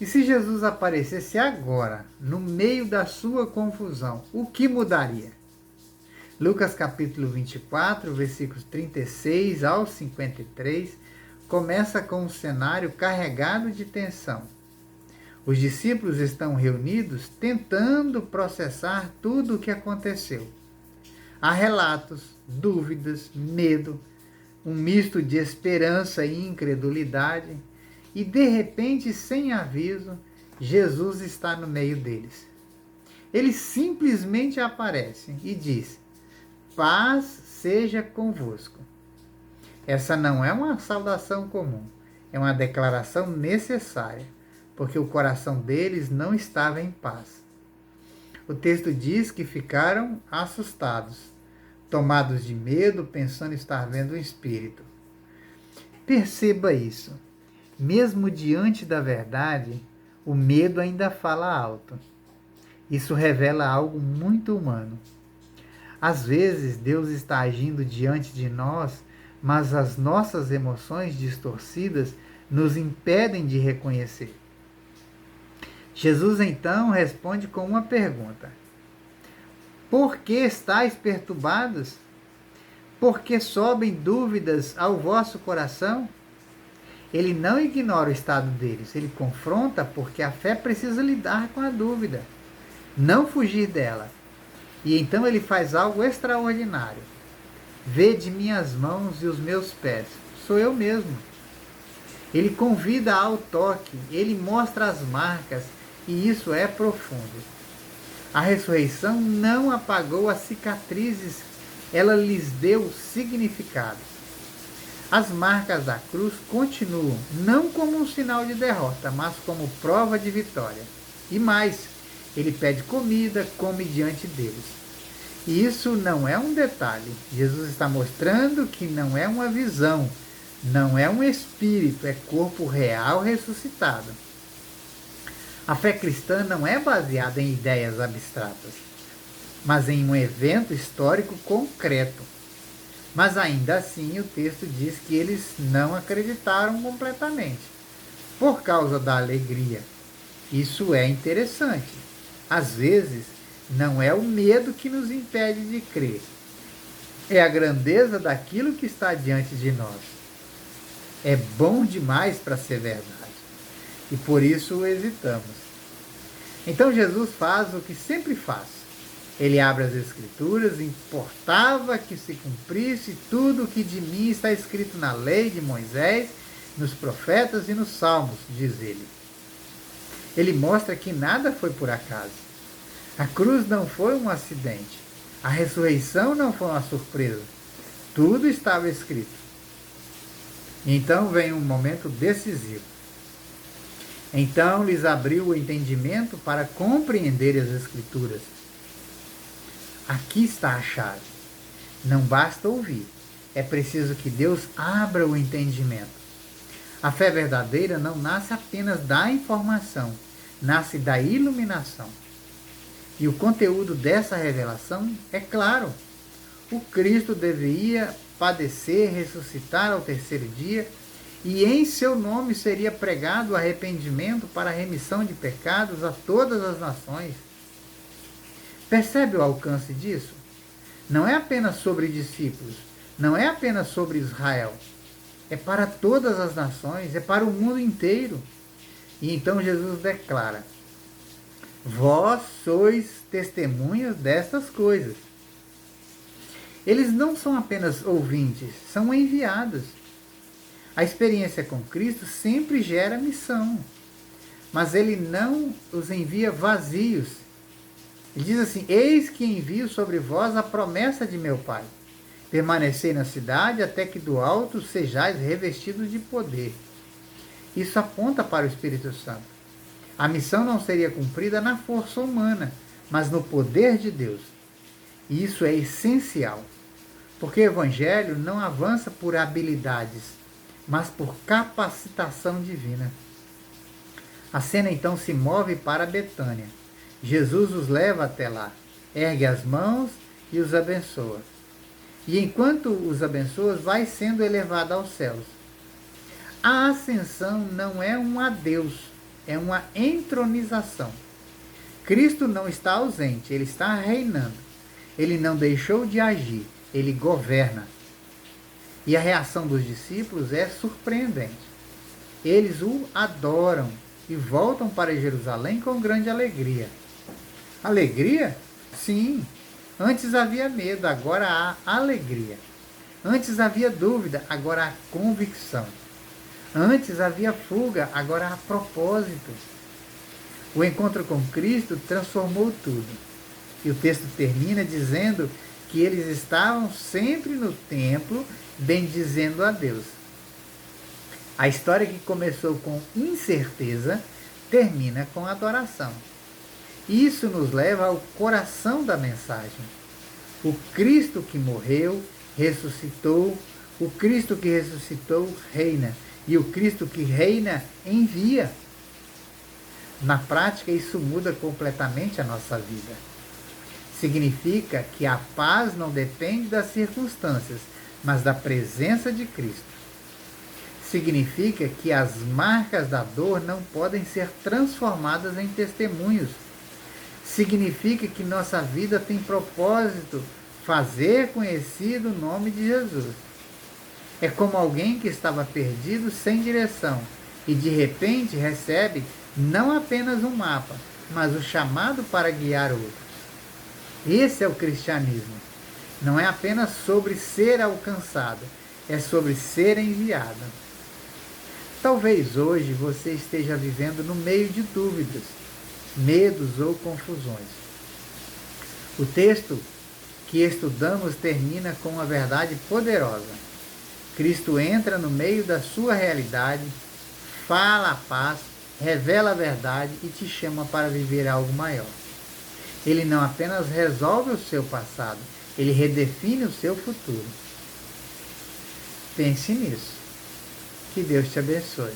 E se Jesus aparecesse agora, no meio da sua confusão, o que mudaria? Lucas capítulo 24, versículos 36 ao 53, começa com um cenário carregado de tensão. Os discípulos estão reunidos tentando processar tudo o que aconteceu. Há relatos, dúvidas, medo, um misto de esperança e incredulidade, e de repente, sem aviso, Jesus está no meio deles. Ele simplesmente aparece e diz: paz seja convosco. Essa não é uma saudação comum, é uma declaração necessária, porque o coração deles não estava em paz. O texto diz que ficaram assustados, tomados de medo, pensando estar vendo um espírito. Perceba isso. Mesmo diante da verdade, o medo ainda fala alto. Isso revela algo muito humano. Às vezes, Deus está agindo diante de nós, mas as nossas emoções distorcidas nos impedem de reconhecer. Jesus então responde com uma pergunta: por que estáis perturbados? Por que sobem dúvidas ao vosso coração? Ele não ignora o estado deles, ele confronta porque a fé precisa lidar com a dúvida, não fugir dela. E então ele faz algo extraordinário. Vede minhas mãos e os meus pés, sou eu mesmo. Ele convida ao toque, ele mostra as marcas, e isso é profundo. A ressurreição não apagou as cicatrizes, ela lhes deu significado. As marcas da cruz continuam, não como um sinal de derrota, mas como prova de vitória. E mais, ele pede comida, come diante deles. E isso não é um detalhe. Jesus está mostrando que não é uma visão, não é um espírito, é corpo real ressuscitado. A fé cristã não é baseada em ideias abstratas, mas em um evento histórico concreto. Mas ainda assim o texto diz que eles não acreditaram completamente, por causa da alegria. Isso é interessante. Às vezes, não é o medo que nos impede de crer, é a grandeza daquilo que está diante de nós. É bom demais para ser verdade, e por isso hesitamos. Então Jesus faz o que sempre faz. Ele abre as Escrituras, importava que se cumprisse tudo o que de mim está escrito na lei de Moisés, nos profetas e nos salmos, diz ele. Ele mostra que nada foi por acaso. A cruz não foi um acidente. A ressurreição não foi uma surpresa. Tudo estava escrito. Então vem um momento decisivo. Então lhes abriu o entendimento para compreender as Escrituras. Aqui está a chave. Não basta ouvir. É preciso que Deus abra o entendimento. A fé verdadeira não nasce apenas da informação, nasce da iluminação. E o conteúdo dessa revelação é claro. O Cristo deveria padecer, ressuscitar ao terceiro dia, e em seu nome seria pregado o arrependimento para a remissão de pecados a todas as nações. Percebe o alcance disso? Não é apenas sobre discípulos, não é apenas sobre Israel. É para todas as nações, é para o mundo inteiro. E então Jesus declara: vós sois testemunhas destas coisas. Eles não são apenas ouvintes, são enviados. A experiência com Cristo sempre gera missão, mas ele não os envia vazios. Ele diz assim: eis que envio sobre vós a promessa de meu Pai. Permanecei na cidade até que do alto sejais revestidos de poder. Isso aponta para o Espírito Santo. A missão não seria cumprida na força humana, mas no poder de Deus. E isso é essencial, porque o Evangelho não avança por habilidades, mas por capacitação divina. A cena então se move para Betânia. Jesus os leva até lá, ergue as mãos e os abençoa. E enquanto os abençoa, vai sendo elevado aos céus. A ascensão não é um adeus, é uma entronização. Cristo não está ausente, ele está reinando. Ele não deixou de agir, ele governa. E a reação dos discípulos é surpreendente. Eles o adoram e voltam para Jerusalém com grande alegria. Alegria? Sim. Antes havia medo, agora há alegria. Antes havia dúvida, agora há convicção. Antes havia fuga, agora há propósito. O encontro com Cristo transformou tudo. E o texto termina dizendo que eles estavam sempre no templo, bendizendo a Deus. A história que começou com incerteza termina com adoração. Isso nos leva ao coração da mensagem. O Cristo que morreu, ressuscitou. O Cristo que ressuscitou reina. E o Cristo que reina envia. Na prática, isso muda completamente a nossa vida. Significa que a paz não depende das circunstâncias, mas da presença de Cristo. Significa que as marcas da dor não podem ser transformadas em testemunhos. Significa que nossa vida tem propósito, fazer conhecido o nome de Jesus. É como alguém que estava perdido sem direção e de repente recebe não apenas um mapa, mas o chamado para guiar outros. Esse é o cristianismo. Não é apenas sobre ser alcançado, é sobre ser enviado. Talvez hoje você esteja vivendo no meio de dúvidas, medos ou confusões. O texto que estudamos termina com uma verdade poderosa. Cristo entra no meio da sua realidade, fala a paz, revela a verdade e te chama para viver algo maior. Ele não apenas resolve o seu passado, ele redefine o seu futuro. Pense nisso. Que Deus te abençoe.